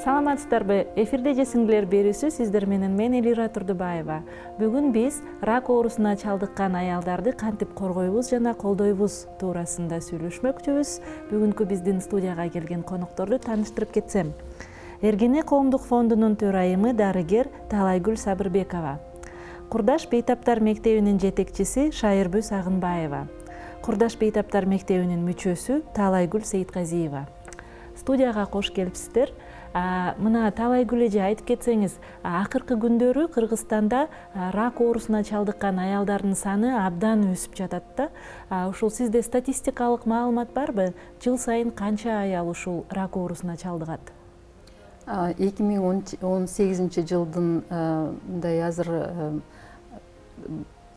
Саламатсыздарбы? Эфирде жесиңдилер берүүсү сиздер менен мен Элира Турдубаева. Бүгүн биз рак оорусуна чалдыккан аялдарды кантип коргойбуз жана колдойбуз туурасында сүйлөшмөкчүбүз. Бүгүнкү биздин студияга келген конокторду тааныштырып кетсем. Эргене коомдук фондунун төрайымы дарыгер Талайгүл Сабырбекова. Курдаш бейтаптар мектебинин жетекчиси Шайырбү Сагынбаева. Курдаш бейтаптар мектебинин мүчөсү Талайгүл Сейитказиева. Студияга кош келипсиздер. Мына Талайгүл эже айтып кетсеңиз, акыркы күндөрү Кыргызстанда рак оорусуна чалдыккан аялдардын саны абдан өсүп жатат да. Ушул сизде статистикалык маалымат барбы? Жыл сайын канча аял ушул рак оорусуна чалдыгат? 2018 жылдын мындай азыр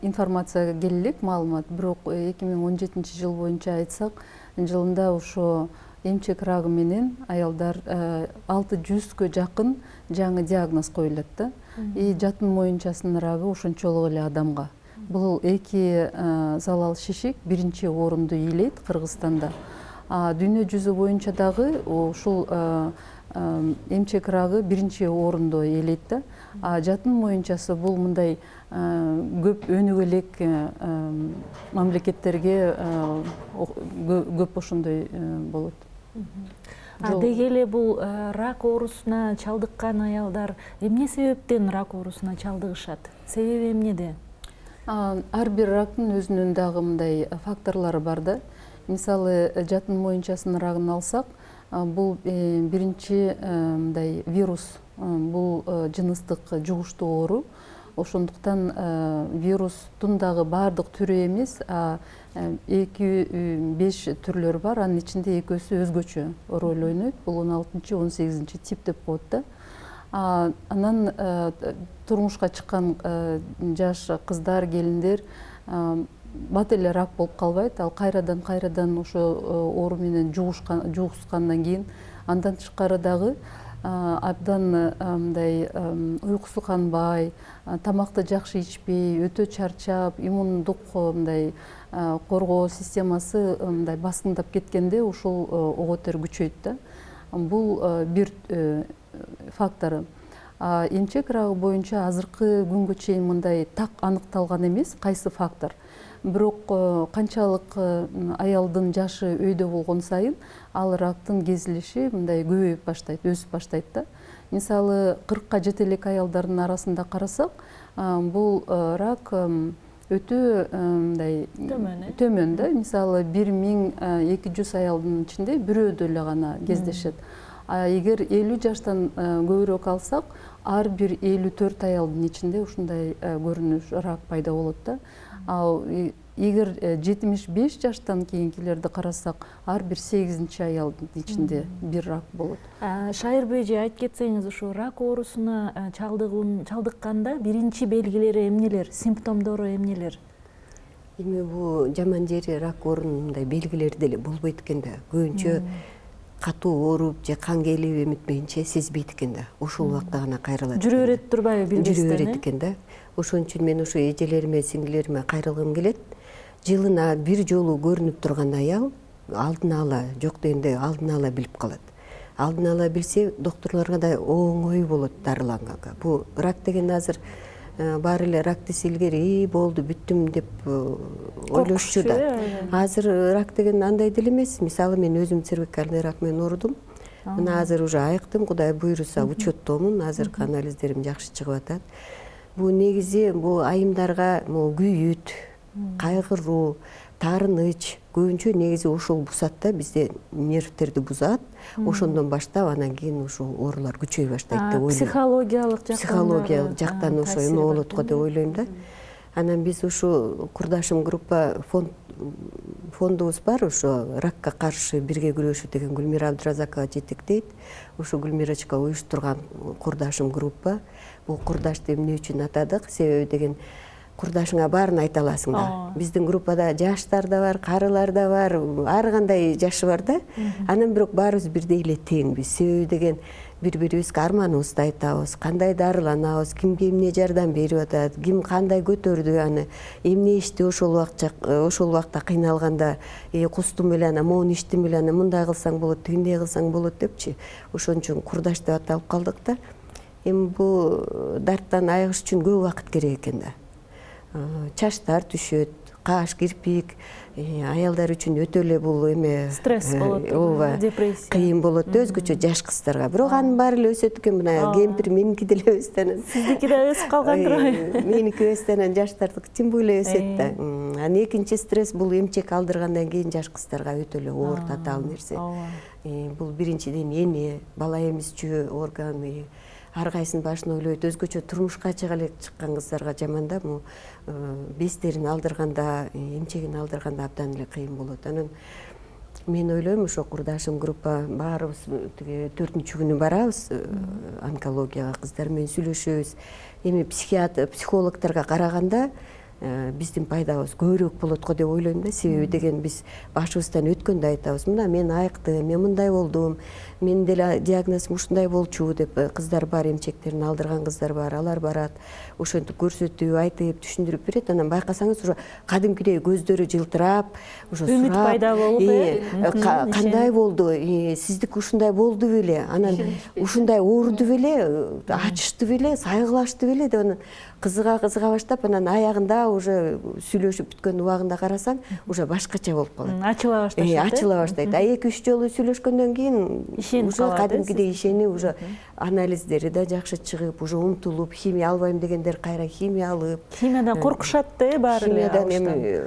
информация келелек маалымат, бирок 2017 жыл боюнча айтсак, жылында ошо эмчек рагы менен аялдар 600гө жакын жаңы диагноз коюлат да. И жатын моюнчасынын рагы ошончолук эле адамга. Бул эки залал шишик биринчи орунду ээлейт Кыргызстанда. Дүйнө жүзү боюнча дагы ушул эмчек рагы биринчи орунду ээлейт да. Жатын моюнчасы бул мындай көп өнүгө элек мамлекеттерге көп ошондой болот. Деги эле бул рак оорусуна чалдыккан аялдар эмне себептен рак оорусуна чалдыгышат? Себеби эмнеде? Ар бир рактын өзүнүн дагы мындай факторлору бар да. Мисалы, жатын моюнчасынын рагын алсак, бул биринчи мындай вирус, бул жыныстык жугуштуу оору. Ошондуктан вирустун дагы баардык түрү эмес, 2-5 түрлөрү бар. Анын ичинде экөөсү өзгөчө роль ойнойт. Бул 16-18 тип деп коет да. Анан турмушка чыккан жаш кыздар, келиндер бат эле рак болуп калбайт. Ал кайрадан ошо оору менен жугушкандан кийин андан тышкары дагы абдан мындай уйкусу канбай, тамакты жакшы ичпей, өтө чарчап, иммундук мындай коргоо системасы мындай баскындап кеткенде ушул ого тер күчөйт да. Бул бир фактору. Эмчек рагы боюнча азыркы күнгө чейин мындай так аныкталган эмес кайсы фактор. Бирок канчалык аялдын жашы өйдө болгон сайын ал рактын кезилиши мындай көбөйүп баштайт, өсүп баштайт да. Мисалы 40-ка жете элек аялдардын арасында карасак, бул рак өтө мындай төмөн да. Мисалы 1200 аялдын ичинде бирөөдө эле гана кездешет. Эгер 50 жаштан көбүрөөк алсак, ар бир 54 аялдын ичинде ушундай көрүнүш рак пайда болот да. Ал эгер 75 жаштан кийинкилерди карасак, ар бир 8-чи аялдын ичинде бир рак болот. Шайырбү эже айтып кетсеңиз, ушу рак оорусуна чалдыкканда биринчи белгилери эмнелер, симптомдору эмнелер? Эми бул жаман жери рак оорунун мындай белгилери деле болбойт экен да. Көбүнчө катуу ооруп же кан келип эметпейинче сезбейт экен да. Ошол убакта гана кайрылат. Жүрө берет турбайбы билбестен? Жүрө берет экен да. Ошон үчүн мен ушу эжелериме, сиңдилериме кайрылгым келет. Жылына бир жолу көрүнүп турган аял алдын ала, жок дегенде алдын ала билип калат. Алдын ала билсе, докторлорго да оңой болот дарыланганга. Бул рак деген азыр баары эле рак десе илгери болду, бүттүм деп ойлошчу да. Азыр рак деген андай деле эмес. Мисалы, мен өзүм цервикальный рак менен оорудум. Мына азыр уже айыктым, Кудай буйруса учеттомун. Азыркы анализдерим жакшы чыгып атат. Бул негизи бул айымдарга күйүт, кайгыруу, таарыныч көбүнчө негизи ошол бузат да, бизде нервтерди бузат. Ошондон баштап анан кийин ушул оорулар күчөй баштайт деп ойлойм. Психологиялык жактан ошо эме болот го деп ойлойм да. Анан биз ушу курдашым группа фондубуз бар, ошо ракка каршы бирге күрөшүү деген Гүлмира Абдыразакова жетектейт. Ошо Гүлмирачка уюштурган курдашым группа. Бул курдашты эмне үчүн атадык? Себеби деген курдашыңа баарын айта аласың да. Биздин группада жаштар да бар, карылар да бар, ар кандай жашы бар да. Анан бирок баарыбыз бирдей эле теңбиз. Себеби деген бири-бирибизге арманыбызды айтабыз, кандай дарыланабыз, кимге эмне жардам берип атат, ким кандай көтөрдү, аны эмне ишти ошол убакта кыйналганда, кустум эле ана могун иштим эле ана мындай кылсаң болот, тигиндей кылсаң болот депчи. Ошон үчүн курдаш деп аталып калдык да. Эми бул дарттан айыгыш үчүн көп убакыт керек экен да. Чачтар түшөт, каш, кирпик, аялдар үчүн өтө эле бул эме стресс болот, депрессия. Кыйын болот өзгөчө жаш кыздарга. Бирок анын баары эле өсөт экен, мына кемпир меники деле өстөн. Сиздики да өсүп калган турбайбы? Меники өстөн жаштардык тим более өсөт да. Анан экинчи стресс бул эмчек алдыргандан кийин жаш кыздарга өтө эле оор татаал нерсе. Бул биринчиден эне, бала эмизчү орган, ар кайсынын башын ойлойт. Өзгөчө турмушка чыга элек чыккан кыздарга жаман да, бул бестерин алдырганда, эмчегин алдырганда абдан эле кыйын болот. Анан мен ойлойм, ошо курдашым группа баарыбыз тиги 4-күнү барабыз онкологияга, кыздар менен сүйлөшөбүз. Эми психологторго караганда биздин пайдабыз көбүрөөк болот го деп ойлойм да. Себеби деген биз башыбыздан өткөндө айтабыз, мына мен айыктым, мен мындай болдум, мен деле диагнозум ушундай болчу деп кыздар бар, эмчектерин алдырган кыздар бар, алар барат, ошентип көрсөтүп, айтып, түшүндүрүп берет. Анан байкасаңыз уже кадимкидей көздөрү жылтырап, уже үмүт пайда болуп, кандай болду, сиздики ушундай болду беле, анан ушундай ооруду беле, ачышты беле, сайгылашты беле деп анан кызыга баштап, анан аягында уже сүйлөшүп бүткөн убагында карасаң, уже башкача болуп калат. Ачыла баштайт. Ачыла баштайт. 2-3 жолу сүйлөшкөндөн кийин уже кадимкидей ишени, уже анализдери да жакшы чыгып, уже умтулуп, химия албайм дегендер кайра химия алып. Химиядан коркушат да, баары эле. Химиядан эми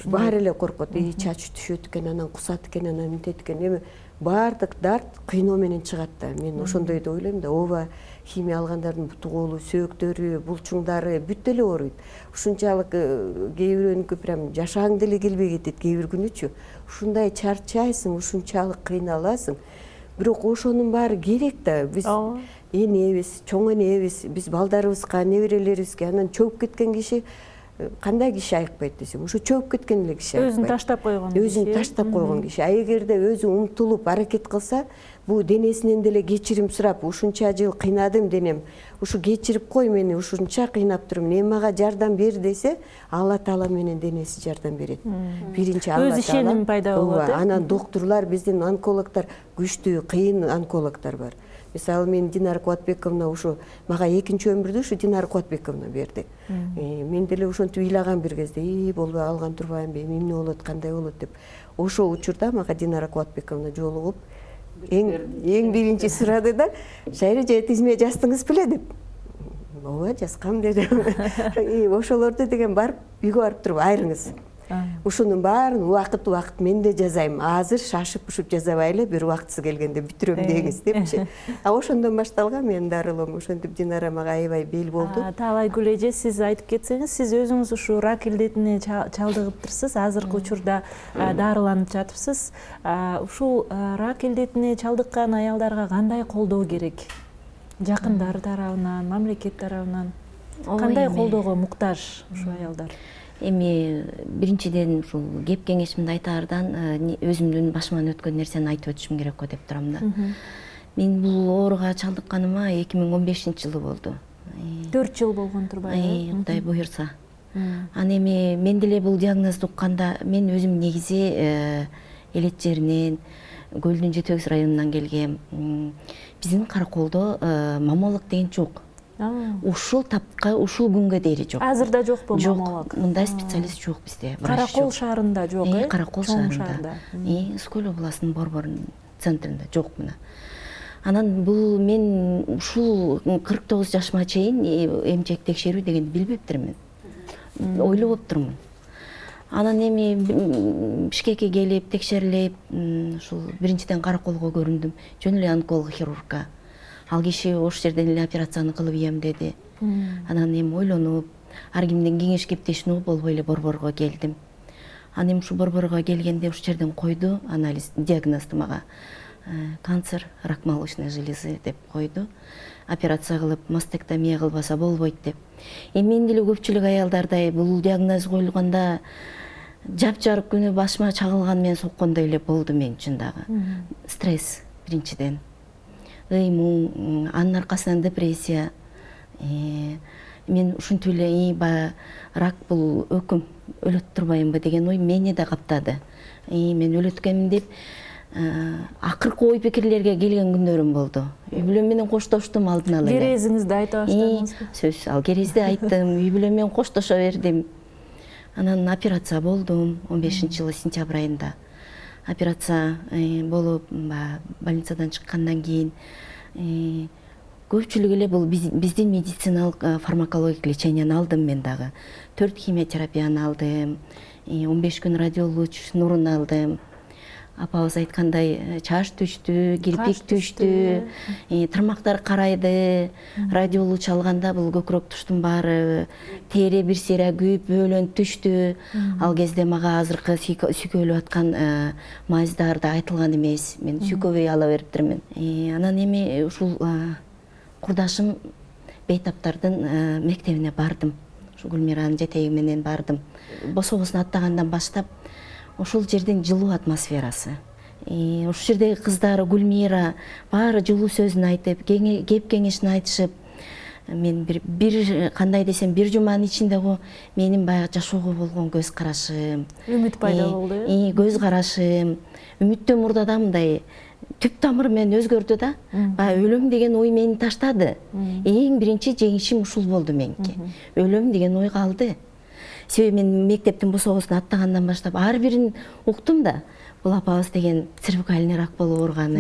баары эле коркот. Чач түшөт экен, анан кусат экен, анан мынтет экен. Эми баардык дарт кыйноо менен чыгат да. Мен ошондой деп ойлойм да. Ооба, химия алгандардын буту колу, сөөктөрү, булчуңдары бүт эле ооруйт. Ушунчалык кээ бирөөнүкү прям жашаң деле келбей кетет кээ бир күнүчү. Ушундай чарчайсың, ушунчалык кыйналасың. Бирок ошонун баары керек да. Биз энебиз, чоң энебиз, биз балдарыбызга, неберелерибизге анан чөгүп кеткен киши кандай киши айыкпайт десем, ошо чөгүп кеткен эле киши айыкпайт. Өзүн таштап койгон. Өзүн таштап койгон киши. Эгерде өзү умтулуп аракет кылса, бул денесинен деле кечирим сурап, ушунча жыл кыйнадым денем, ушу кечирип кой мени, ушунча кыйнап турмун, эми мага жардам бер десе, Алла Таала менен денеси жардам берет. Биринчи Алла Таала. Өз ишеним пайда болот. Анан доктурлар, биздин онкологдор күчтүү, кыйын онкологдор бар. Мисалы мен Динара Кубатбековна ушу мага экинчи өмүрдү ушу Динара Кубатбековна берди. Мен деле ошентип ыйлагам бир кезде, болбой алган турбаймбы, эмне болот, кандай болот деп. Ошол учурда мага Динара Кубатбековна жолугуп, эң биринчи сурады да, Шайра тизме жаздыңыз беле деп. Ооба, жазгам дедим. Ошолорду деген барып, үйгө барып туруп айрыңыз. Ушунун баарын убакыт мен да жазайм. Азыр шашып-пушуп жазабай эле, бир убактысы келгенде бүтүрөм деңиз депчи. Ошондон башталган менин дарылоом. Ошентип Динара мага аябай бел болду. Таалайгүл эже, сиз айтып кетсеңиз, сиз өзүңүз ушу рак илдетине чалдыгыптырсыз, азыркы учурда дарыланып жатыпсыз. Ушул рак илдетине чалдыккан аялдарга кандай колдоо керек? Жакындары тарабынан, мамлекет тарабынан кандай колdoого муктаж ушу аялдар? Эми биринчиден ушул кеп кеңешимди айтаардан өзүмдүн башыман өткөн нерсени айтып өтүшүм керек го деп турам да. Мен бул ооруга чалдыкканыма 2015-жылы болду. 4 жыл болгон турбайбы? Кудай буйрса. Аны эми мен деле бул диагнозду укканда, мен өзүм негизи Элет жеринен, Көлдүн Жетөбүз районунан келгем. Биздин Караколдо маммолог деген жок. Ушул тапка, ушул күнгө дейли жок. Азырда жокпу маммолог? Жок, мындай специалист жок бизде. Каракол шаарында жок, э? Каракол шаарында. Скөл областынын Борбор центринде жок мына. Анан бул мен ушул 49 жашыма чейин эмчек текшерүү дегенди билбептирмин. Ойлоптурмун. Анан эми Бишкекке келип текшерилип, ушул биринчиден Караколго көрүндүм. Жөн эле онколог хирургка. Ал киши ош жерден эле операцияны кылып ийем деди. Анан эми ойлонуп, ар кимден кеңеш кептешип болбой эле Борборго келдим. Анан эми ушу Борборго келгенде ушу жерден койду анализ, диагнозду мага. канцер, рак молочной железы деп койду. Операция кылып, мастектомия кылбаса болбойт деп. Мен деле көпчүлүк аялдардай бул диагноз коюлганда жапжарык күнү башыма чагылган менен соккондой эле болду мен үчүн дагы. Стресс биринчиден. Ыймуң, анын аркасынан депрессия. Мен ушинтип эле рак бул өкүм, өлөт турбайымбы деген ой мени да каптады. Мен өлөткөмүн деп акыркы ой пикирлерге келген күндөрүм болду. Үй бүлөм менен коштоштум алдын ала. Керезиңизди айта баштадыңызбы? Сөз, ал керезди айттым, үй бүлөм менен коштошо бердим. Анан операция болдум 15-жылы сентябрь айында. Операция болуп, больницадан чыккандан кийин көпчүлүк эле бул биздин медициналык фармакологик леченияны алдым мен дагы. 4 химиотерапияны алдым, 15 күн радиолуч нурун алдым. Апабыз айткандай, чаш түштү, кирпик түштү, тырмактар карайды, радиолуч алганда бул көкүрөк туштун баары тери бир сыйра күйүп, бөлөнүп түштү. Ал кезде мага азыркы сүйкөөлүп аткан майыздарды айтылган эмес. Мен сүйкөбөй ала бериптирмин. Анан эми ушул курдашым бейтаптардын мектебине бардым. Ушу Гүлмиранын жетеги менен бардым. Бособосун аттагандан баштап ошол жердин жылуу атмосферасы. Ошол жердеги кыздар Гүлмира баары жылуу сөзүн айтып, кеп кеңешин айтышып, мен бир кандай десем, бир жуманын ичинде менин баягы жашоого болгон көз карашым, Үмүт пайда болду. Көз карашым, үмүттөн мурда да мындай түп тамыры менен өзгөрдү да. Өлөм деген ой мени таштады. Эң биринчи жеңишим ушул болду меники. Өлөм деген ой калды. Себеби мен мектептин бособосун аттагандан баштап ар бирин уктум да. Бул апабыз деген цервикальный рак болуп ооруганын,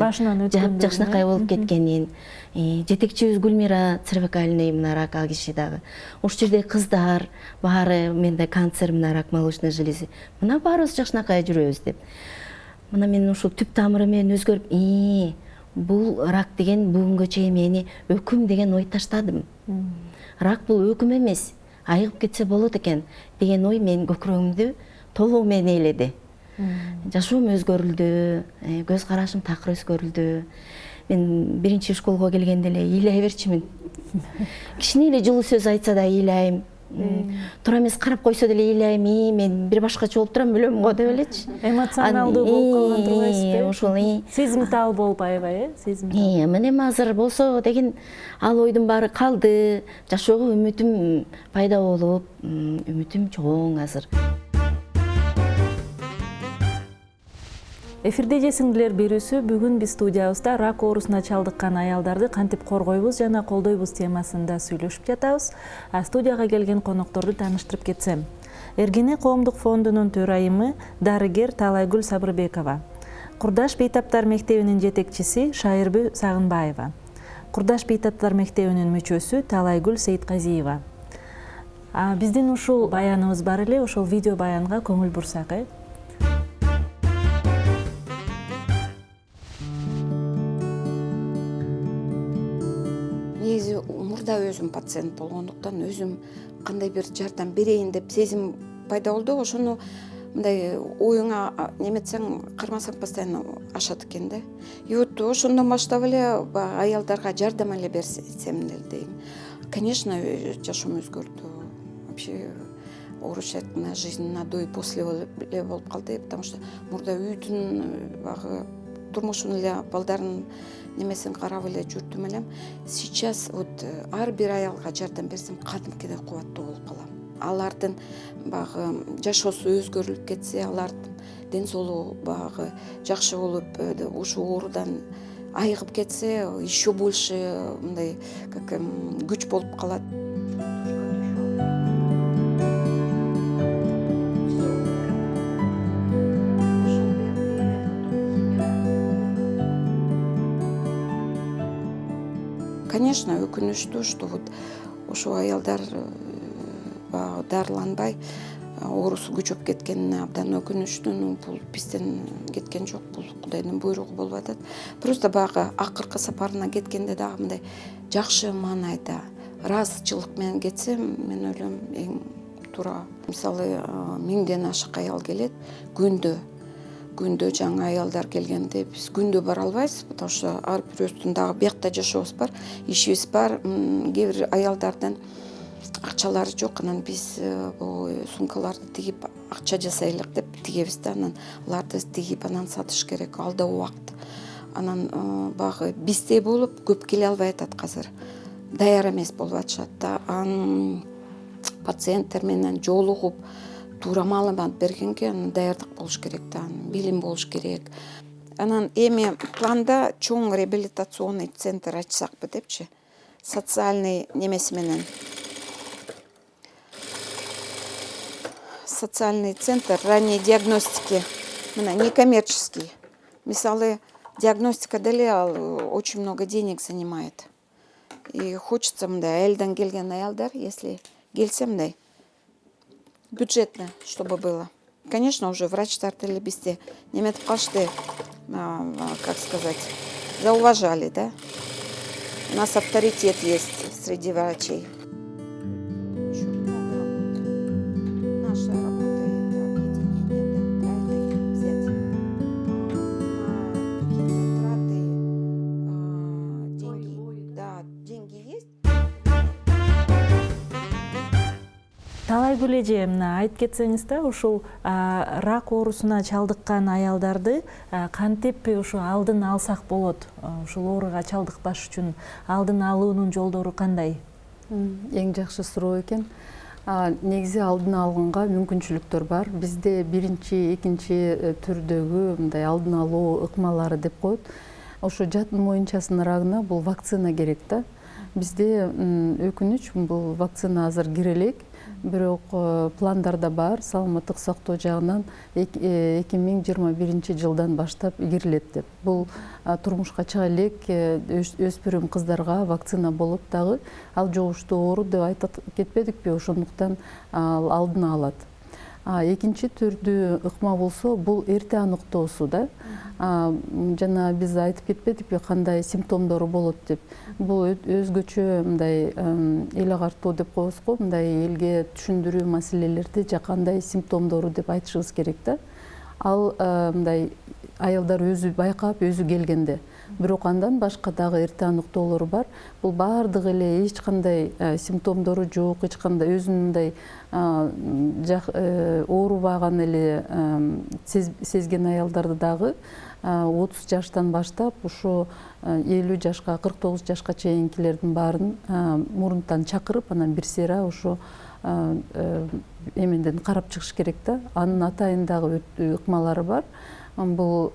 жакшынакай болуп кеткенин, жетекчибиз Гүлмира цервикальный рак ал киши дагы. Ошол жердеги кыздар баары менде канцер, рак молочной железы. Мына баарыбыз жакшынакай жүрөбүз деп. Мына мен ушул түп тамыры менен өзгөрүп, бул рак деген бүгүнгө чейин мени өкүм деген ой таштадым. Рак бул өкүм эмес, айыгып кетсе болот экен деген ой менин көкүрөгүмдү толугу менен ээледи. Жашоом өзгөрүлдү, көз карашым такыр өзгөрүлдү. Мен биринчи школго келгенде эле ыйлай берчимин. Кичине эле жылуу сөз айтса да ыйлайм. Тура эмес карап койсо деле ыйлайм. Мен бир башкача болуп турам, өлөм го деп элечи. Эмоционалдуу болуп калган турбайсызбы? Ошол сезимтал болуп аябай, сезимтал. Мен эми азыр болсо деген ал ойдун баары калды. Жашоого үмүтүм пайда болуп, үмүтүм чоң азыр. Эфирде же сиңдилер берүүсү бүгүн биз студиябызда рак оорусуна чалдыккан аялдарды кантип коргойбуз жана колдойбуз темасында сүйлөшүп жатабыз. Студияга келген конокторду тааныштырып кетсем. Эргене коомдук фондунун төрайымы дарыгер Талайгүл Сабырбекова. Курдаш бейтаптар мектебинин жетекчиси Шайырбү Сагынбаева. Курдаш бейтаптар мектебинин мүчөсү Талайгүл Сейитказиева. Биздин ушул баяныбыз бар эле, ошол видео баянга көңүл бурсак. Негизи мурда өзүм пациент болгондуктан өзүм кандай бир жардам берейин деп сезим пайда болду. Ошону мындай оюңа неметсең, кармасаң постоянно ашат экен да. И вот ошондон баштап эле аялдарга жардам эле берсем дейм. Конечно, жашоом өзгөрдү. Вообще орусча айтканда жизнь на до и после эле болуп калды, потому что мурда үйдүн багы турмушун эле балдарын немесин карап эле жүрдүм элем. Сейчас вот ар бир аялга жардам берсем кадимкидей кубаттуу болуп калам. Алардын багы жашоосу өзгөрүлүп кетсе, алардын ден соолугу багы жакшы болуп, ушу оорудан айыгып кетсе, еще больше мындай как күч болуп калат. Конечно, өкүнүчтүү, что вот ошо аялдар дарыланбай оорусу күчөп кеткенине абдан өкүнүчтүү. Бул бизден кеткен жок, бул Кудайдын буйругу болуп атат. Просто багы акыркы сапарына кеткенде дагы мындай жакшы маанайда ыраазычылык менен кетсе, мен ойлойм эң туура. Мисалы 1000ден ашык аял келет күндө. күндө жаңы аялдар келгенде биз күндө бара албайбыз, потому что ар бирөөбүздүн дагы биякта жашообуз бар, ишибиз бар. Кээ бир аялдардын акчалары жок, анан биз бул сумкаларды тигип акча жасайлык деп тигебиз да, анан аларды тигип анан сатыш керек, ал да убакыт. Анан багы бизде болуп көп келе албай атат азыр. Даяр эмес болуп атышат да. Пациенттер менен жолугуп туура маалымат бергенге даярдык болуш керек да, билим болуш керек. Анан эми планда чоң реабилитационный центр ачсакпы депчи, социальный немеси менен. Социальный центр ранней диагностики, мына некоммерческий. Мисалы, диагностика деле ал очень много денег занимает. И хочется мындай айылдан келген аялдар, если келсе мындай бюджетно, чтобы было. Конечно, уже врачтар деле бизде неметип калышты, как сказать, зауважали, да? У нас авторитет есть среди врачей. Еще много наша работа — это объединение, да, правильно их взять на какие-то траты, деньги, да, деньги есть. Талай эже мына айтып кетсеңиз да, ушул рак оорусуна чалдыккан аялдарды кантип ушу алдын алсак болот? Ушул ооруга чалдыкпаш үчүн алдын алуунун жолдору кандай? Эң жакшы суроо экен. Негизи алдын алганга мүмкүнчүлүктөр бар. Бизде биринчи, экинчи түрдөгү мындай алдын алуу ыкмалары деп коет. Ошо жатын моюнчасынын рагына бул вакцина керек да. Бизде өкүнүч, бул вакцина азыр кире элек. Бирок пландарда бар, саламаттык сактоо жагынан 2021 жылдан баштап кирилет деп. Бул турмушка чыга элек өспүрүм кыздарга вакцина болуп дагы ал жугуштуу оору деп айтып кетпедикпи, ошондуктан алдын алат. Экинчи түрдүү ыкма болсо, бул эрте аныктоосу да. Жана биз айтып кетпедикпи кандай симптомдору болот деп. Бул өзгөчө мындай эл агартуу деп коебуз го, мындай элге түшүндүрүү маселелерди же кандай симптомдору деп айтышыбыз керек да. Ал мындай аялдар өзү байкап, өзү келгенде. Бирок андан башка дагы эрте аныктоолору бар. Бул баардыгы эле эч кандай симптомдору жок, эч кандай өзүнүн мындай оорубаган эле сезген аялдарды дагы 30 жаштан баштап ушу 50 жашка, 49 жашка чейинкилердин баарын мурунтан чакырып, анан бир сыйра ушу эменден карап чыгыш керек да. Анын атайын дагы ыкмалары бар. Бул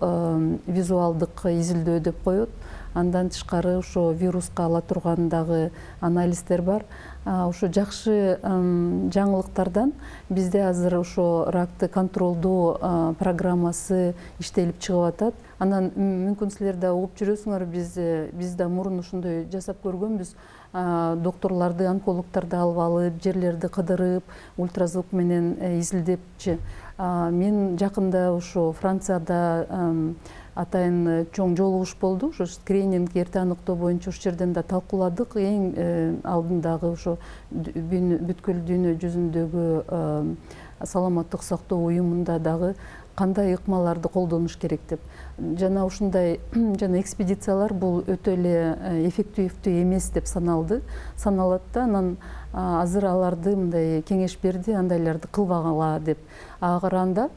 визуалдык изилдөө деп коет. Андан тышкары ошо вируска ала турган дагы анализдер бар. Ошо жакшы жаңылыктардан бизде азыр ошо ракты контролдоо программасы иштелип чыгып атат. Анан мүмкүн силер да угуп жүрөсүңөр, биз да мурун ушундай жасап көргөнбүз. Докторлорду, онкологдорду алып алып, жерлерди кыдырып, ультразвук менен изилдепчи. Мен жакында ошо Францияда атайын чоң жолугуш болду. Ошо скрининг, эрте аныктоо боюнча ошол жерден да талкууладык. Эң алдындагы ошо бүткүл дүйнө жүзүндөгү саламаттык сактоо уюмунда дагы кандай ыкмаларды колдонуш керек деп. Жана ушундай жана экспедициялар бул өтө эле эффективдүү эмес деп саналат да. Анан азыр аларды мындай кеңеш берди, андайларды кылбагыла деп. Анда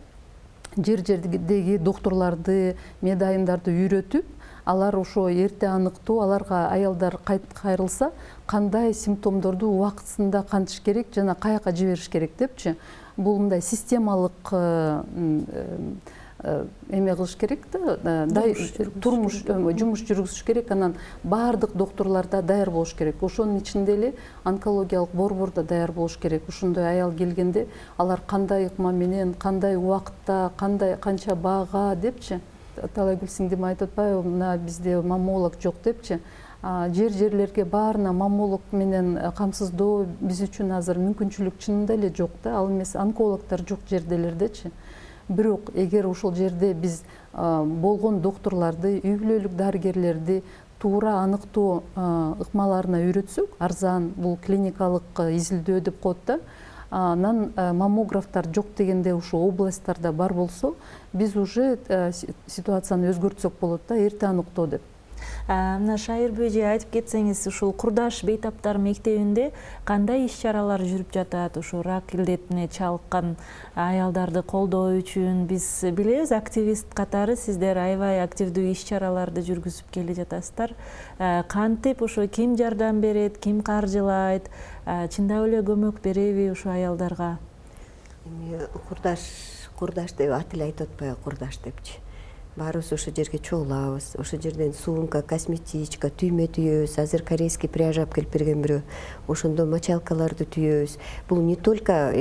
жер-жердеги докторлорду, медайындарды үйрөтүп, алар ошо эрте аныктоо, аларга аялдар кайрылса, кандай симптомдорду убактысында кантыш керек жана каяка жибериш керек депчи. Бул мындай системалык эме кылыш керек да, жумуш жүргүзүш керек. Анан баардык докторлор да даяр болуш керек. Ошонун ичинде эле онкологиялык борбор да даяр болуш керек. Ошондой аял келгенде алар кандай ыкма менен, кандай убакытта, канча баага депчи. Талайгүл сиңдим айтып атпайбы, мына бизде маммолог жок депчи. Жерлерге баарына маммолог менен камсыздоо биз үчүн азыр мүмкүнчүлүк чынында эле жок да. Ал эмес онкологдор жок жерделердечи. Бирок эгер ошол жерде биз болгон докторлорду, үй бүлөлүк дарыгерлерди туура аныктоо ыкмаларына үйрөтсөк, арзан, бул клиникалык изилдөө деп коет да. анан маммографтар жок дегенде ушу областтарда бар болсо биз уже ситуацияны өзгөртсөк болот да, эрте аныктоо деп. Мына Шайырбүй эже айтып кетсеңиз, ушул Курдаш бейтаптар мектебинде кандай иш-чаралар жүрүп жатат? Ушу рак илдетине чалыккан аялдарды колдоо үчүн биз билебиз, активист катары сиздер аябай активдүү иш-чараларды жүргүзүп келе жатасыздар. Кантип ошо ким жардам берет, ким каржылайт, чындап эле көмөк береби ушу аялдарга? Курдаш деп ат эле айтып атпайбы, Курдаш депчи. Баарыбыз ошо жерге чогулабыз, ошо жерден сумка, косметичка, түймө түйөбүз. Азыр корейский пряжа алып келип берген бирөө. Ошондо мочалкаларды түйөбүз. Бул не только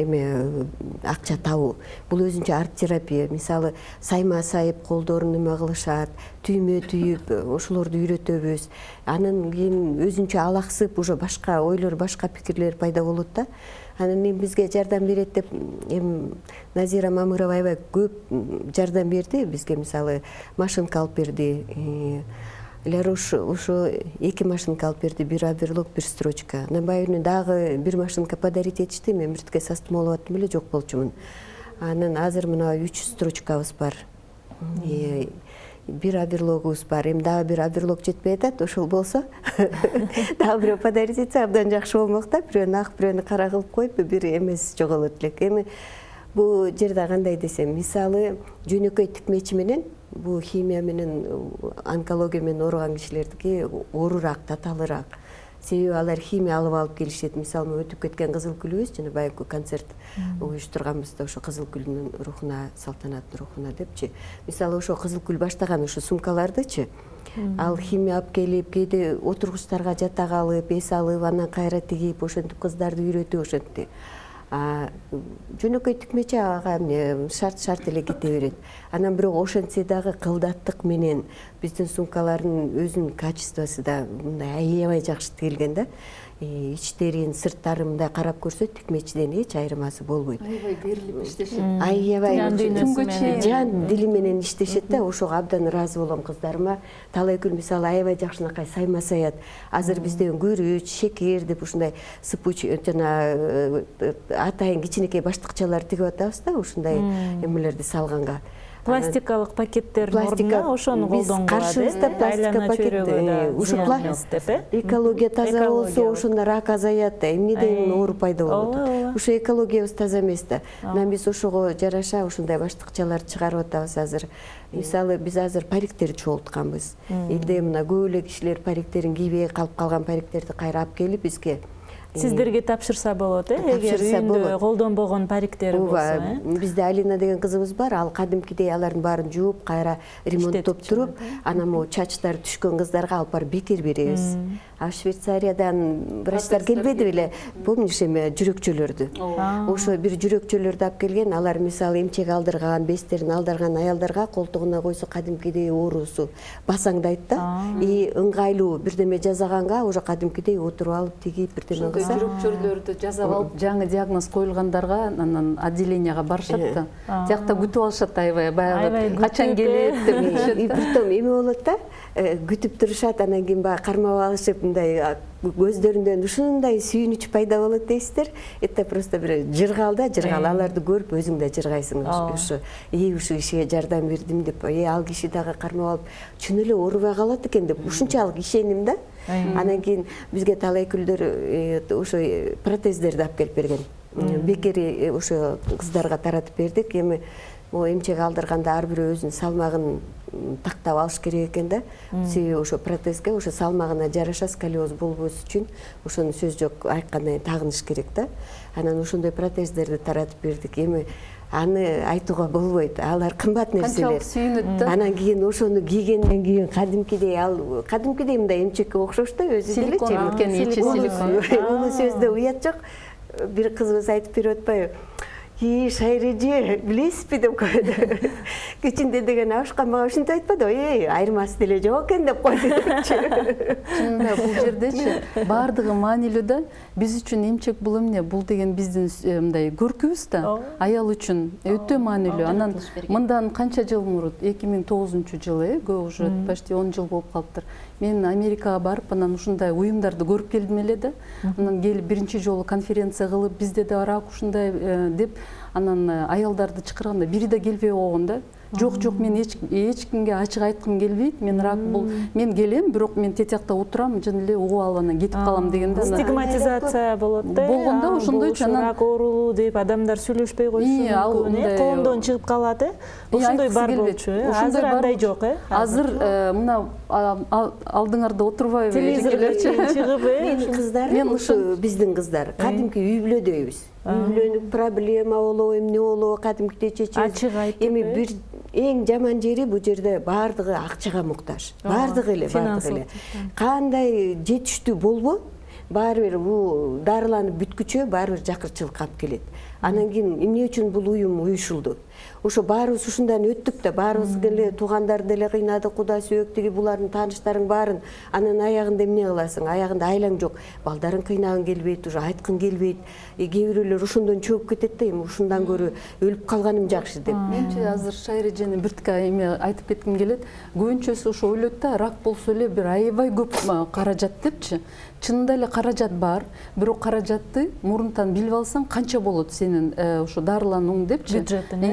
акча табуу, бул өзүнчө арт терапия. Мисалы, сайма сайып колдорун неме кылышат, түймө түйүп, ошолорду үйрөтөбүз. Анан кийин өзүнчө алаксып, уже башка ойлор, башка пикирлер пайда болот да. Анан бизге жардам берет деп Назира Мамырова аябай көп жардам берди. Бизге мисалы машинка алып берди. Ларуш ошо 2 машинка алып берди, бир оверлок, бир строчка. Анан байырны дагы бир машинка подарить этишти. Мен биртке састымалап аттым эле, жок болчумун. Анан азыр мына 3 строчкабыз бар. Бир оверлогубуз бар. Эми дагы бир оверлок жетпей атат, ошол болсо дагы бирөө подарить этсе абдан жакшы болмок да. Бирөөнү ак, бирөөнү кара кылып коюп, бир эмес жоголот элек. Эми бул жерде кандай десем, мисалы жөнөкөй тикмечи менен бул химия менен, онкология менен ооруган кишилердики оорураак, татаалыраак. Себеби алар химия алып келишет. Мисалы өтүп кеткен Кызыл гүлүбүз, жана байкы концерт уюштурганбызда ошо Кызыл гүлдүн рухуна, салтанаттын рухуна депчи. Мисалы ошо Кызыл гүл баштаган ошо сумкалардычы, ал химия алып келип, кээде отургучтарга жатак алып, эс алып, анан кайра тигип, ошентип кыздарды үйрөтүп ошентти. Жөнөкөй тикмечи ага шарт эле кете берет. Анан бирок ошентсе дагы кылдаттык менен биздин сумкалардын өзүнүн качествосу да мындай аябай жакшы тигилген да. Ичтерин, сырттарын мындай карап көрсө тикмечиден эч айырмасы болбойт. Аябай берилип иштешет. Аябай жан дили менен иштешет да. Ошого абдан ыраазы болом кыздарыма. Талай күн мисалы аябай жакшынакай сайма саят. Азыр бизден күрүч, шекер деп ушундай сыпуч жана атайын кичинекей баштыкчалар тигип атабыз да, ушундай эмелерди салганга. Пластикалык пакеттердин ордуна ошону колдонгула. Каршыбызда пластика пакет. Ушу экология таза болсо, ошондо рак азаят, эмнеден оору пайда болот. Ушу экологиябыз таза эмес да. Анан биз ошого жараша ушундай баштыкчалар чыгарып атабыз азыр. Мисалы биз азыр париктерди чогултканбыз. Элде мына көп эле кишилер париктерин кийбей калып калган париктерди кайра алып келип бизге сиздерге тапшырса болот, эгер үйүндө колдонбогон париктер болсо. Бизде Алина деген кызыбыз бар, ал кадимкидей алардын баарын жууп, кайра ремонттоп туруп, анан могу чачтары түшкөн кыздарга алып барып бекер беребиз. А Швейцариядан врачтар келбеди беле, помнишь эме жүрөкчөлөрдү. Ошо бир жүрөкчөлөрдү алып келген, алар мисалы эмчек алдырган, бестерин алдырган аялдарга колтугуна койсо кадимкидей оорусу басаңдайт да. И ыңгайлуу бирдеме жасаганга уже кадимкидей отуруп алып тигип бирдеме кылса. Жүрөкчөлөрдү жасап алып, жаңы диагноз коюлгандарга анан отделенияга барышат да. Жакта күтүп алышат аябай, баягы качан келет деп. Притом эме болот да, күтүп турушат, анан кийин баягы кармап алышып, мындай көздөрүндөн ушундай сүйүнүч пайда болот дейсиздер. Это просто бир жыргал да, жыргал. Аларды көрүп өзүң да жыргайсың. Ушу ушу кишиге жардам бердим деп, ал киши дагы кармап алып, чын эле оорубай калат экен деп, ушунчалык ишеним да. Анан кийин бизге талай күлдөр ошо протездерди алып келип берген. Бекери ошо кыздарга таратып бердик. Эми могу эмчек алдырганда ар бирөө өзүнүн салмагын тактап алыш керек экен да. Себеби ошо протезге ошо салмагына жараша сколиоз болбос үчүн ошону сөз жок айткандай тагыныш керек да. Анан ошондой протездерди таратып бердик. Эми аны айтууга болбойт. Алар кымбат нерселер. Канчалык сүйүнөт да. Анан кийин ошону кийгенден кийин кадимкидей мындай эмчекке окшош да, өзү деле силикон экен, ичи силикон. Уну сөздө уят жок. Бир кызыбыз айтып берип атпайбы? Шайыр эже, билесизби деп койду. Кичинде деген абышка мага ушинтип айтпады, айырмасы деле жок экен деп койду. Чынында бул жердечи баардыгы маанилүү да. Биз үчүн эмчек бул эмне? Бул деген биздин мындай көркүбүз да. Аял үчүн өтө маанилүү. Анан мындан канча жыл мурун, 2009 жылы, уже почти 10 жыл болуп калыптыр. мен Америкага барып анан ушундай уюмдарды көрүп келдим эле да. Анан келип биринчи жолу конференция кылып, бизде да рак ушундай деп анан аялдарды чакырганда бири да келбей койгон да. Жок, мен эч кимге ачык айткым келбейт. Мен рак бул, мен келем, бирок мен тетиякта отурам, жөн эле угуп алып анан кетип калам дегенде. Стигматизация болот да. Болгондо ошондойчу анан рак оору деп адамдар сүйлөшпөй коюшу мүмкүн, коомдон чыгып калат, ошондой бар болчу. Азыр андай жок, Азыр мына алдыңарда отурбайбы? Телевизорлорчу чыгып, Менин кыздарым ушу биздин кыздар кадимки үй бүлөдөйбүз. Үй бүлөнүк проблема болобу, эмне болобу, кадимкидей чечебиз. Ачык айтып. Эми бир эң жаман жери бул жерде баардыгы акчага муктаж. Баардыгы эле. Кандай жетиштүү болбо, баары бир бул дарыланып бүткүчө баары бир жакырчылык алып келет. Анан кийин эмне үчүн бул уюм уюшулду? Ошо баарыбыз ушундан өттүк да, баарыбыз эле туугандарды деле кыйнадык, Кудай сүйөктүгү булардын тааныштарың баарын. Анан аягында эмне кыласың? Аягында айлаң жок. Балдарын кыйнагың келбейт, уже айткың келбейт. Кээ бирөөлөр ошондон чөгүп кетет да, эми ушундан көрө өлүп калганым жакшы деп. Менчи азыр Шайыр эженин биртика эме айтып кетким келет. Көбүнчөсү ошо ойлойт да, рак болсо эле бир аябай көп каражат депчи. Чынында эле каражат бар, бирок каражатты мурунтан билип алсаң канча болот сенин ошо дарыланууң депчи.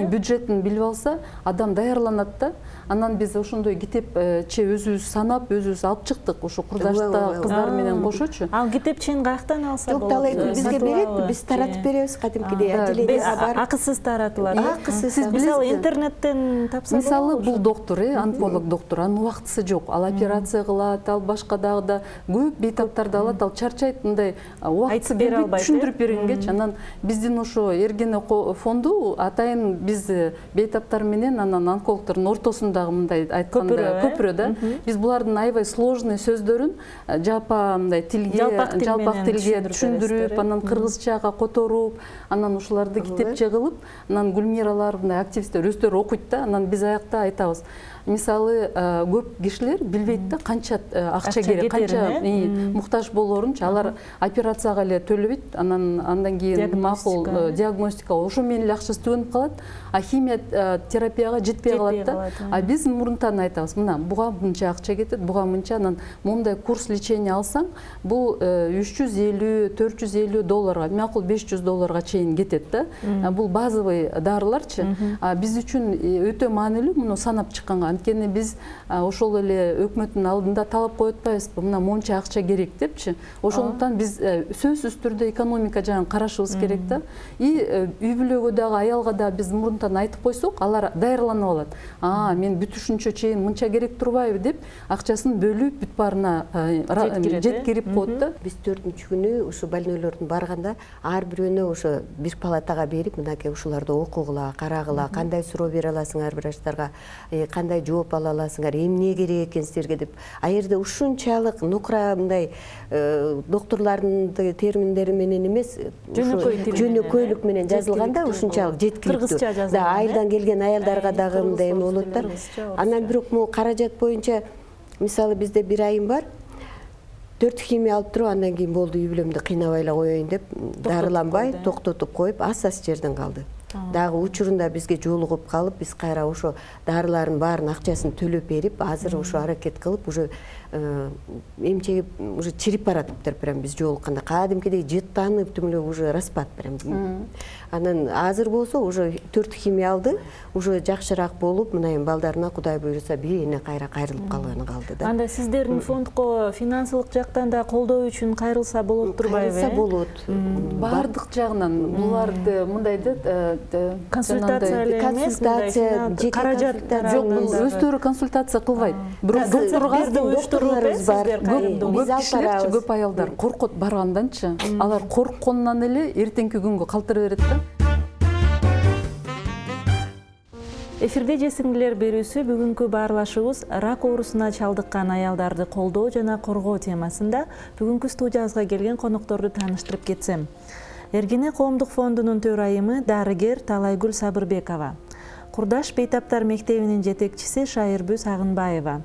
Бюджетин билип алса, адам даярланат да. Анан биз ошондой китепче өзүбүз санап, өзүбүз алып чыктык, ошо курдашта кыздар менен кошочу. Ал китепчени каяктан алса болот? Жок, далай бизге берет, биз таратып беребиз кадимкидей отделенияга барып. Акысыз таратылат. Акысыз. Сиз мисалы интернеттен тапса болот. Мисалы бул доктор, онколог доктор, анын убактысы жок. Ал операция кылат, ал башка дагы да көп бейтаптарды алат, ал чарчайт, мындай убактысы бербейт, түшүндүрүп бергенгечи. Анан биздин ошо Эргене фонду атайын биз бейтаптар менен анан онкологдордун ортосунда мындай айтканда көпүрө да. Биз булардын аябай сложный сөздөрүн жапа мындай тилге, жалпак тилге түшүндүрүп, анан кыргызчага которуп, анан ушуларды китепче кылып, анан Гүлмиралар мындай активисттер өздөрү окуйт да, анан биз аякта айтабыз. Мисалы көп кишилер билбейт да канча акча керек, канча муктаж болорунчу, алар операцияга эле төлөбөйт, андан кийин макул диагностика ошо менен эле акчасы төгөнүп калат, а химия терапияга жетпей калат да. А биз мурунтан айтабыз, мына буга мынча акча кетет, буга мынча, анан мондай курс лечения алсаң, бул 350-450 долларга, макул $500 чейин кетет да. Бул базовый дарыларчы. Биз үчүн өтө маанилүү муну санап чыкканга. Анткени биз ошол эле өкмөттүн алдында талап коюп атпайбызбы, мына монча акча керек депчи. Ошондуктан биз сөзсүз түрдө экономика жагын карашыбыз керек да. Үй бүлөгө дагы аялга да биз мурунтан айтып койсок, алар даярланып алат. Мен бүтүшүнчө чейин мынча керек турбайбы деп акчасын бөлүп бүт баарына жеткирип коет да. Биз 4-күнү ушу больнойлордун барганда ар бирөөнө ошо бир палатага берип, мынакей ушуларды окугула, карагыла, кандай суроо бере аласыңар врачтарга, кандай жооп ала аласыңар, эмне керек экен силерге деп. А жерде ушунчалык нукра мындай докторлордун терминдери менен эмес, жөнөкөйлүк менен жазылганда ушунчалык жеткиликтүү. Кыргызча жазылган. Да, айылдан келген аялдарга дагы мындай эме болот да. Анан бирок могу каражат боюнча мисалы бизде бир айым бар. 4 химия алып туруп, андан кийин болду, үй бүлөмдү кыйнабай эле коеюн деп, дарыланбай токтотуп коюп, аз жерден калды. Дагы учурунда бизге жолугуп калып, биз кайра ошо дарылардын баарын акчасын төлөп берип, азыр ошо аракет кылып, уже эмчеги уже чирип баратыптыр прям биз жолукканда. Кадимкидей жыттанып, түмөлө уже распад прям. Анан азыр болсо уже 4 химия алды, уже жакшыраак болуп, мына эми балдарына Кудай буйруса бирине кайра кайрылып калганы калды да. Анда сиздердин фондко финансылык жактан да колдоо үчүн кайрылса болот турбайбы? Кайрылса болот. Бардык жагынан буларды мындай консультация эле эмес, каражат жок, өздөрү консультация кылбайт. Бирок доктурларыбыз бар. Көп кишилерчи, көп аялдар коркот барганданчы. Алар коркконунан эле эртеңки күнгө калтыра берет да. Эфирде же сиңдилер берүүсү бүгүнкү баарлашуубуз рак оорусуна чалдыккан аялдарды колдоо жана коргоо темасында. Бүгүнкү студиябызга келген конокторду тааныштырып кетсем. Эргене коомдук фондунун төрайымы дарыгер Талайгүл Сабырбекова, Курдаш бейтаптар мектебинин жетекчиси Шайырбүз Агынбаева,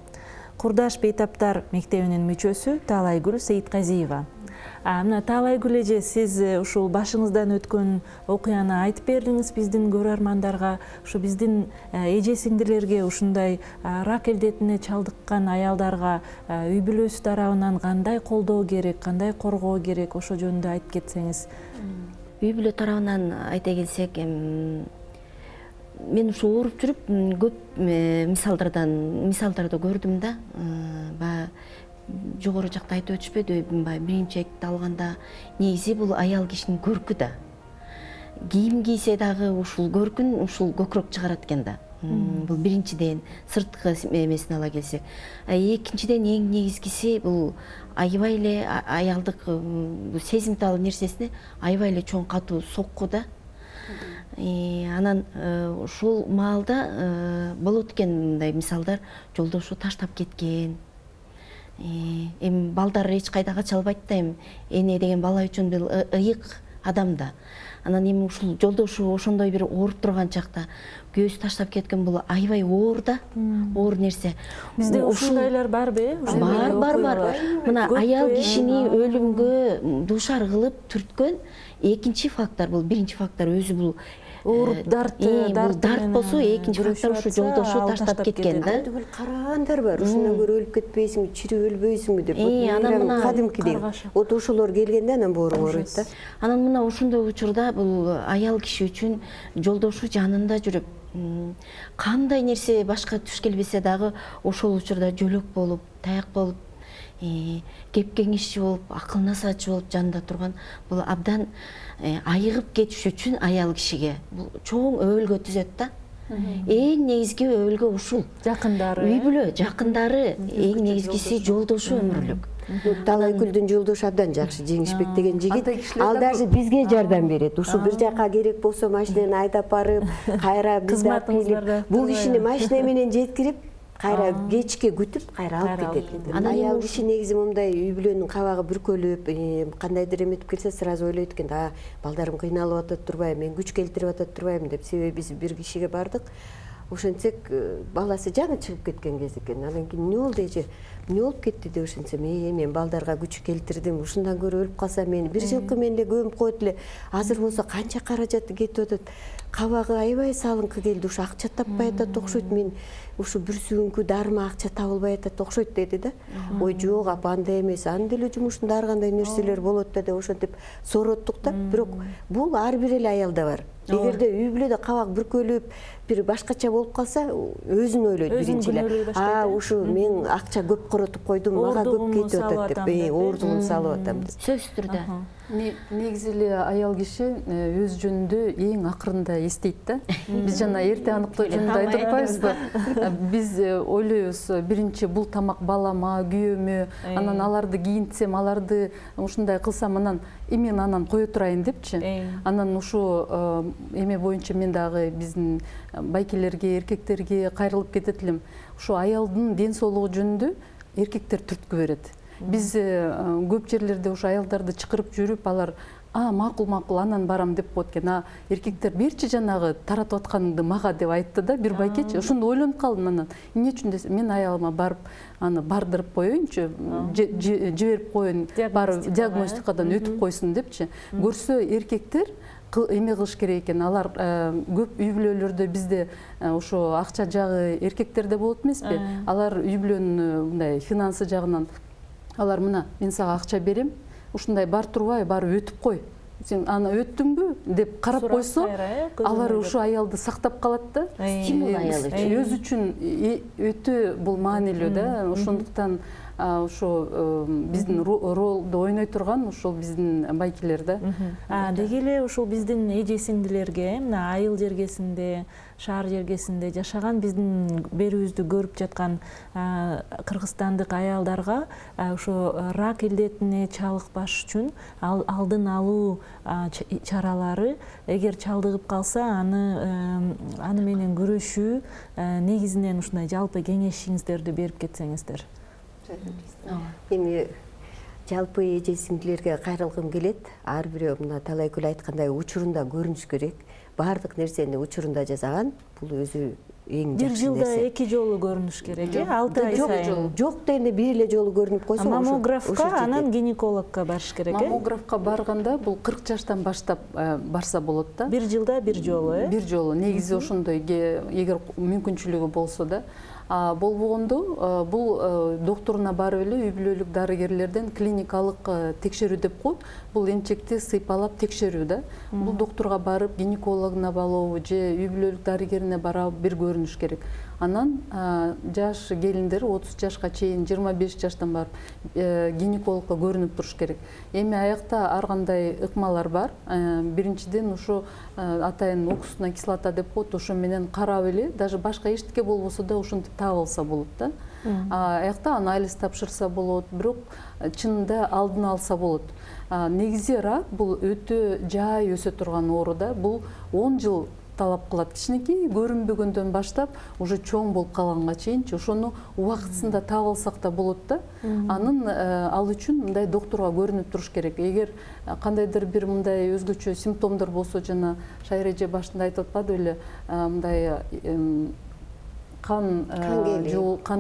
Курдаш бейтаптар мектебинин мүчөсү Таалайгүл Сейитказиева. Мына Таалайгүл эже, сиз ушул башыңыздан өткөн окуяны айтып бердиңиз биздин көрөрмандарга. Ушу биздин эже сиңдилерге, ушундай рак илдетине чалдыккан аялдарга үй бүлөсү тарабынан кандай колдоо керек, кандай коргоо керек, ошо жөнүндө айтып кетсеңиз. Үй бүлө тарабынан айта келсек, мен ушу ооруп жүрүп көп мисалдарды көрдүм да. Жогору жакта айтып өтүшпөдүбү, биринчи экти алганда негизи бул аял кишинин көркү да. Кийим кийсе дагы ушул көркүн ушул көкүрөк чыгарат экен да. Бул биринчиден сырткы эмесин ала келсек. Экинчиден эң негизгиси бул аябай эле аялдык сезимтал нерсесине аябай эле чоң катуу сокку да. Анан ушул маалда болот экен мындай мисалдар, жолдошу таштап кеткен. Эми балдар эч кайда кача албайт да, эми эне деген бала үчүн бул ыйык адам да. Анан эми ушул жолдошу ошондой бир ооруп турган чакта күйөөсү таштап кеткен, бул аябай оор да, оор нерсе. Бизде ушундайлар барбы? Бар. Мына аял кишини өлүмгө дуушар кылып түрткөн экинчи фактор, бул биринчи фактор өзү бул ооруп дарт болсо, экинчи фактор ушу жолдошу таштап кеткен да. Түгүл карагандар бар. Ушундан көрө өлүп кетпейсиңби, чирип өлбөйсүңбү деп. Анан мына кадимкидей. Вот ошолор келгенде анан бооруң ооруйт да. Анан мына ошондой учурда бул аял киши үчүн жолдошу жанында жүрүп, кандай нерсе башка туш келбесе дагы ошол учурда жөлөк болуп, таяк болуп, кеп кеңешчи болуп, акыл насаатчы болуп жанында турган, бул абдан айыгып кетиш үчүн аял кишиге бул чоң өбөлгө түзөт да. Эң негизги өбөлгө ушул. Жакындары. Үй бүлө, жакындары, эң негизгиси жолдошу өмүрлүк. Таалайгүлдүн жолдошу абдан жакшы, Жеңишбек деген жигит. Ал даже бизге жардам берет. Ушул бир жака керек болсо машинени айдап барып, кайра бизди алып келип, бул кишини машина менен жеткирип, кайра кечке күтүп, кайра алып кетет. Аял киши негизи мындай үй бүлөнүн кабагы бүркөлүп, кандайдыр эметип келсе, сразу ойлойт экен, балдарым кыйналып атат турбайбы, мен күч келтирип атат турбайбы деп. Себеби биз бир кишиге бардык. Ошентсек, баласы жаны чыгып кеткен кез экен. Анан кийин эмне болду эже? Эмне болуп кетти деп ошентсем, мен балдарга күч келтирдим. Ушундан көрө өлүп калса мени бир жылкы менде көмүп коет эле. Азыр болсо канча каражаты кетип атат. Кабагы аябай салыңкы келди. Ушу акча таппай атат окшойт. Мен ушу бир сүйүнкү дарыма акча табылбай атат окшойт деди да. Ой, жок, апа андай эмес. Анда эле жумушунда ар кандай нерселер болот да деп ошентип сорооттук да. Бирок бул ар бир эле аялда бар. Эгерде үй бүлөдө кабак бүркөлүп, бир башкача болуп калса, өзүн ойлойт биринчи эле. Ушу мен акча көп коротуп койдум, мага көп кетип атат деп, оордугун салып атам. Сөзсүз түрдө. Негизи эле аял киши өз жөнүндө эң акырында эстейт да. Биз жана эрте аныктоо жөнүндө айтып атпайбызбы? Биз ойлойбуз, биринчи бул тамак балама, күйөөмө, анан аларды кийинтсем, аларды ушундай кылсам, анан мен анан кое турайын депчи. Анан ушу эме боюнча мен дагы биздин байкелерге, эркектерге кайрылып кетет элем. Ушу аялдын ден соолугу жөнүндө эркектер түрткү берет. Биз көп жерлерде ушу аялдарды чакырып жүрүп, алар макул анан барам деп коет экен. Эркектер берчи жанагы таратып атканыңды мага деп айтты да бир байкечи. Ошондо ойлонуп калдым анан. Эмне үчүн десем, мен аялыма барып аны бардырып коеюнчу, жиберип коеюн, барып диагностикадан өтүп койсун депчи. Көрсө эркектер эме кылыш керек экен. Алар көп үй бүлөлөрдө бизде ошо акча жагы эркектерде болот эмеспи? Алар үй бүлөнүн мындай финансы жагынан алар мына мен сага акча берем, ушундай бар турбай, барып өтүп кой. Сен аны өттүңбү деп карап койсо, алар ушу аялды сактап калат да. Стимул аял үчүн. Өз үчүн өтө бул маанилүү да. Ошондуктан ошо биздин ролду ойной турган ушул биздин байкелер да. Деги эле ушул биздин эже сиңдилерге, мына айыл жергесинде, шаар жергесинде жашаган биздин берүүбүздү көрүп жаткан кыргызстандык аялдарга ошо рак илдетине чалыкпаш үчүн алдын алуу чаралары, эгер чалдыгып калса, аны менен күрөшүү негизинен ушундай жалпы кеңешиңиздерди берип кетсеңиздер. Эми жалпы эже сиңдилерге кайрылгым келет. Ар бирөө мына Таалайгүл айткандай учурунда көрүнүш керек. Бардык нерсени учурунда жасаган. Бул өзү эң Бир жакшы жылда нерсе. 2 жолу көрүнүш керек, алты ай Жок, сайын. жок дегенде бир эле жолу көрүнүп койсо Маммографка, анан гинекологко барыш керек, Маммографка барганда бул 40 жаштан баштап барса болот да. Бир жылда бир жолу, Бир жолу негизи ошондой, эгер мүмкүнчүлүгү болсо да. Болбогондо бул докторуна барып эле үй бүлөлүк дарыгерлерден клиникалык текшерүү деп коет. Бул эмчекти сыйпалап текшерүү да. Бул доктурга барып, гинекологуна балобу же үй бүлөлүк дарыгерине барып бир көрүнүш керек. Анан жаш келиндер 30 жашка чейин 25 жаштан барып гинекологко көрүнүп туруш керек. Эми аякта ар кандай ыкмалар бар. Биринчиден ушу атайын уксусная кислота деп коет, ошо менен карап эле, даже башка эчтеке болбосо да ошентип таап алса болот да. Аякта анализ тапшырса болот, бирок чынында алдын алса болот. Негизи рак бул өтө жай өсө турган оору да. Бул 10 жыл талап кылат. Кичинекей көрүнбөгөндөн баштап уже чоң болуп калганга чейинчи ошону убактысында таап алсак да болот да. Анын ал үчүн мындай доктурга көрүнүп туруш керек. Эгер кандайдыр бир мындай өзгөчө симптомдор болсо, жана Шайра эже башында айтып атпады беле, мындай кан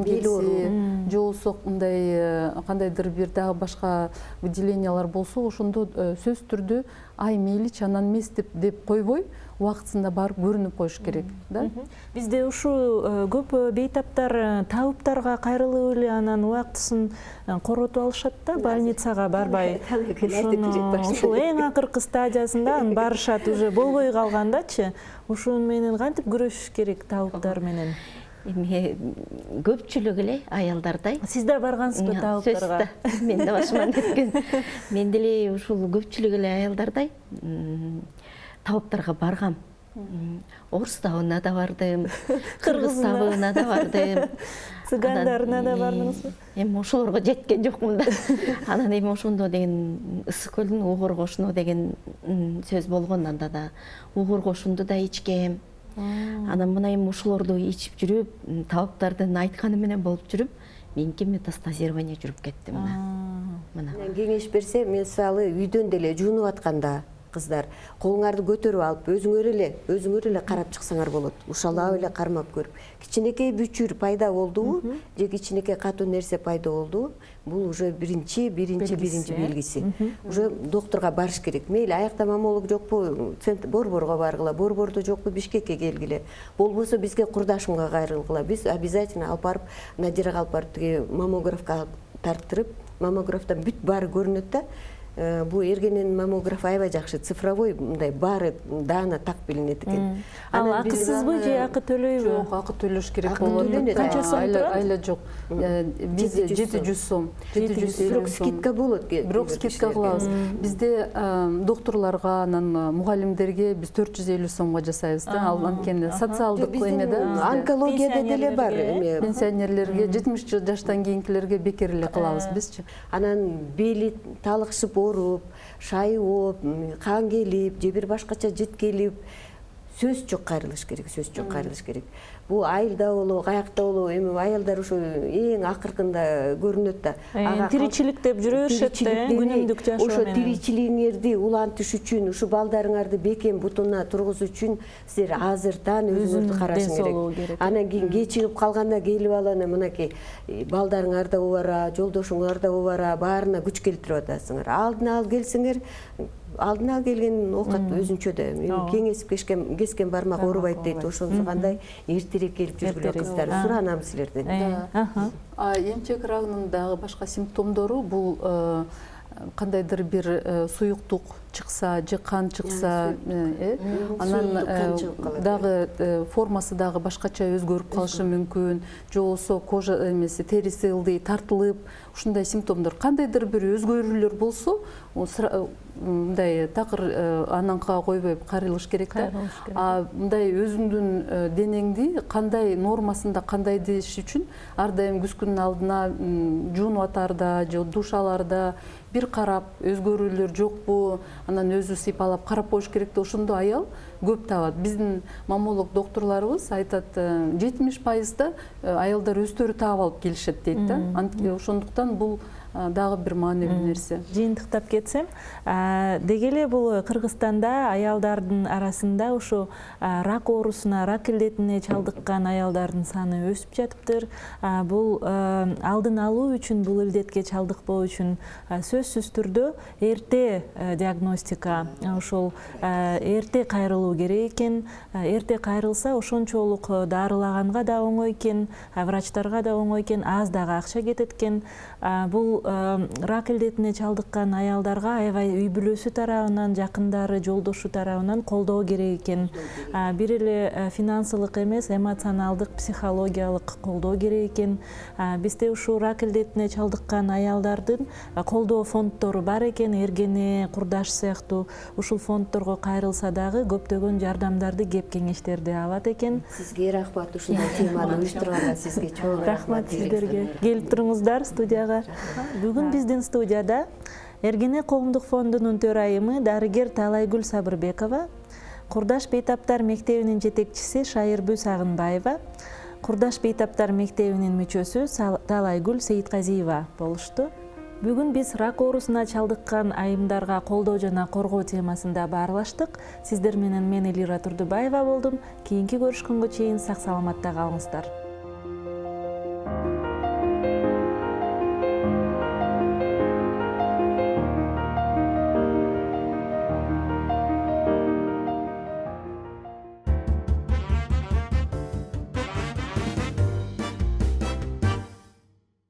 келси, же болсо мындай кандайдыр бир дагы башка выделениялар болсо, ошондо сөзсүз түрдө ай мейличи анан эмес деп койбой, убактысында барып көрүнүп коюш керек да. Бизде ушу көп бейтаптар табыптарга кайрылып эле анан убактысын коротуп алышат да, больницага барбай. Ушул эң акыркы стадиясында барышат, уже болбой калгандачы. Ушун менен кантип күрөшүш керек табыптар менен? Эми көпчүлүк эле аялдардай. Сиз да баргансызбы табыптарга? Мен да башыман кеткен. Мен деле ушул көпчүлүк эле аялдардай табыптарга баргам. Орус табына да бардым, кыргыз табына да бардым, цыгандарына да бардыңызбы? Эми ошолорго жеткен жокмун да. Анан эми ошондо деген ысык көлдүн угур кошуну деген сөз болгон, анда да угур кошунду да ичкем. Анан мына эми ушулорду ичип жүрүп, табыптардын айтканы менен болуп жүрүп, меники метастазирование жүрүп кетти мына. Кеңеш берсе, мен мисалы үйдөн деле жуунуп атканда кыздар, колуңарды көтөрүп алып, өзүңөр эле карап чыксаңар болот. Ушалап эле кармап көрүп. Кичинекей бүчүр пайда болдубу, же кичинекей катуу нерсе пайда болдубу, бул уже биринчи белгиси. Уже докторго барыш керек. Мейли аякта маммолог жокпу, борборго баргыла, борбордо жокпу, Бишкекке келгиле. Болбосо бизге курдашымга кайрылгыла. Биз обязательно алып барып, Надирага алып барып тиги маммографка тарттырып, маммографтан бүт баары көрүнөт да. Бу эргенен маммограф аябай жакшы, цифровой, мындай баары даана так билинет экен. Ал акысызбы же акы төлөйбү? Жок, акы төлөш керек болот. Канча сом турат? Айла жок. Бизде 700 сом, 750 сом. Скидка болот. Бирок скидка кылабыз. Бизде докторлорго, анан мугалимдерге биз 450 сомго жасайбыз да. Ал анткени социалдык эме да. Онкологияда деле бар. Пенсионерлерге, 70 жаштан кийинкилерге бекер эле кылабыз бизчи. Анан бели талыкшып ооруп, шайып, кан келип, же бир башкача жыт келип, сөз жок кайрылыш керек. Бул айылда болобу, каякта болобу, эми аялдар ушу эң акыркында көрүнөт да. Тиричилик деп жүрүшөт да, күнүмдүк жашоо менен. Ошо тиричилигиңерди улантыш үчүн, ушу балдарыңарды бекем бутуна тургузуу үчүн силер азыртан өзүңөрдү карашыңыз керек. Анан кийин кечигип калганда келип алып, мынакей балдарыңар да убара, жолдошуңар да убара, баарына күч келтирип атасыңар. Алдына алып келсеңер, алдына келген оокат өзүнчө да. Кеңесип кескен бармак оорубайт дейт. Ошонусу кандай эртерээк келип жүргүлө кыздар. Суранам силерден. Эмчек рагынын дагы башка симптомдору бул кандайдыр бир суюктук чыкса же кан чыкса, анан дагы формасы дагы башкача өзгөрүп калышы мүмкүн, же болбосо кожа эмеси, териси ылдый тартылып, ушундай симптомдор. Кандайдыр бир өзгөрүүлөр болсо, мындай такыр ананка койбой кайрылыш керек да. Мындай өзүңдүн денеңди кандай нормасында кандай деш үчүн ар дайым күз күнүнүн алдына жуунуп атаарда же душ алаарда бир карап, өзгөрүүлөр жокпу, анан өзү сыйпалап карап коюш керек да. Ошондо аял көп табат. Биздин маммолог докторлорубуз айтат, 70% аялдар өздөрү таап алып келишет дейт да. Ошондуктан бул дагы бир маанилүү нерсе. Жыйынтыктап кетсем, деги эле бул Кыргызстанда аялдардын арасында ушу рак оорусуна, рак илдетине чалдыккан аялдардын саны өсүп жатыптыр. Бул алдын алуу үчүн, бул илдетке чалдыкпоо үчүн сөзсүз түрдө эрте диагностика, ошол эрте кайрылуу керек экен. Эрте кайрылса ошончолук дарылаганга да оңой экен, врачтарга да оңой экен, аз дагы акча кетет экен. Бул рак илдетине чалдыккан аялдарга аябай үй бүлөсү тарабынан, жакындары, жолдошу тарабынан колдоо керек экен. Бир эле финансылык эмес, эмоционалдык, психологиялык колдоо керек экен. Бизде ушу рак илдетине чалдыккан аялдардын колдоо фонддору бар экен, Эргене, Курдаш сыяктуу. Ушул фонддорго кайрылса дагы көптөгөн жардамдарды, кеп кеңештерди алат экен. Сизге рахмат, ушундай теманы уюштурганга сизге чоң Рахмат сиздерге. Келип туруңуздар студияга. Бүгүн биздин студияда Эргене коомдук фондунун төрайымы дарыгер Талайгүл Сабырбекова, Курдаш бейтаптар мектебинин жетекчиси Шайырбү Сагынбаева, Курдаш бейтаптар мектебинин мүчөсү Талайгүл Сейитказиева болушту. Бүгүн биз рак оорусуна чалдыккан айымдарга колдоо жана коргоо темасында баарлаштык. Сиздер менен мен Элира Турдубаева болдум. Кийинки көрүшкөнгө чейин сак саламатта калыңыздар.